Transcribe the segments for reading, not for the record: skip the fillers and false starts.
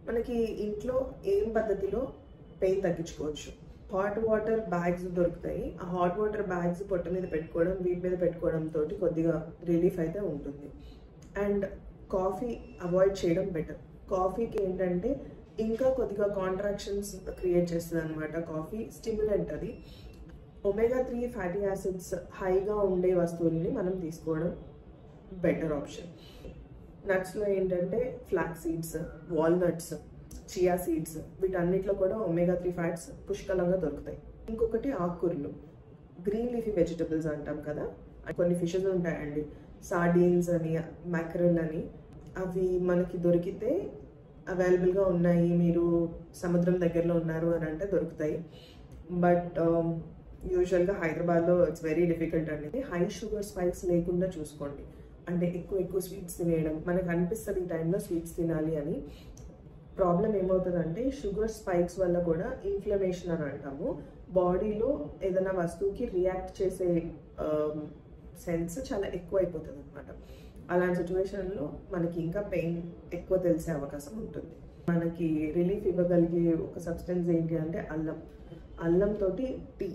మనకి ఇంట్లో ఏం పద్ధతిలో పెయిన్ తగ్గించుకోవచ్చు. హాట్ వాటర్ బ్యాగ్స్ దొరుకుతాయి. ఆ హాట్ వాటర్ బ్యాగ్స్ పొట్ట మీద పెట్టుకోవడం, వీటి మీద పెట్టుకోవడంతో కొద్దిగా రిలీఫ్ అయితే ఉంటుంది. అండ్ కాఫీ అవాయిడ్ చేయడం బెటర్. కాఫీకి ఏంటంటే ఇంకా కొద్దిగా కాంట్రాక్షన్స్ క్రియేట్ చేస్తుంది అనమాట. కాఫీ స్టిమ్యులెంట్ అది. omega-3 ఫ్యాటీ యాసిడ్స్ హైగా ఉండే వస్తువుల్ని మనం తీసుకోవడం బెటర్ ఆప్షన్. నట్స్లో ఏంటంటే flax seeds, walnuts, chia seeds, వీటన్నిటిలో కూడా omega-3 ఫ్యాట్స్ పుష్కలంగా దొరుకుతాయి. ఇంకొకటి ఆకుకూరలు, గ్రీన్ లీఫీ వెజిటబుల్స్ అంటాం కదా. కొన్ని ఫిషెస్ ఉంటాయండి, సార్డీన్స్ అని, మ్యాక్రెల్ అని. అవి మనకి దొరికితే అవైలబుల్గా ఉన్నాయి, మీరు సముద్రం దగ్గరలో ఉన్నారు అని అంటే దొరుకుతాయి. బట్ యూజువల్గా హైదరాబాద్లో ఇట్స్ వెరీ డిఫికల్ట్ అండి. హై షుగర్ స్పైక్స్ లేకుండా చూసుకోండి. అంటే ఎక్కువ స్వీట్స్ తినేయడం, మనకు అనిపిస్తుంది ఈ టైంలో స్వీట్స్ తినాలి అని. ప్రాబ్లం ఏమవుతుందంటే షుగర్ స్పైక్స్ వల్ల కూడా ఇన్ఫ్లమేషన్ అని అంటాము. బాడీలో ఏదైనా వస్తువుకి రియాక్ట్ చేసే సెన్స్ చాలా ఎక్కువ అయిపోతుంది అనమాట. అలాంటి సిచ్యువేషన్లో మనకి ఇంకా పెయిన్ ఎక్కువ తెలిసే అవకాశం ఉంటుంది. మనకి రిలీఫ్ ఇవ్వగలిగే ఒక సబ్స్టెన్స్ ఏంటి అంటే అల్లంతో టీ,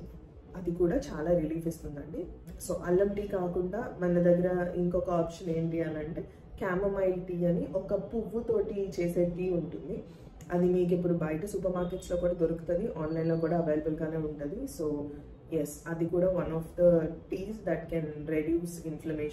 అది కూడా చాలా రిలీఫ్ ఇస్తుందండి. సో అల్లం టీ కాకుండా మన దగ్గర ఇంకొక ఆప్షన్ ఏంటి అని అంటే క్యామమైల్ టీ అని ఒక పువ్వుతోటి చేసే టీ ఉంటుంది. అది మీకు ఇప్పుడు బయట సూపర్ మార్కెట్స్లో కూడా దొరుకుతుంది, ఆన్లైన్లో కూడా అవైలబుల్గానే ఉంటుంది. సో ఎస్, అది కూడా one of the teas that can reduce inflammation.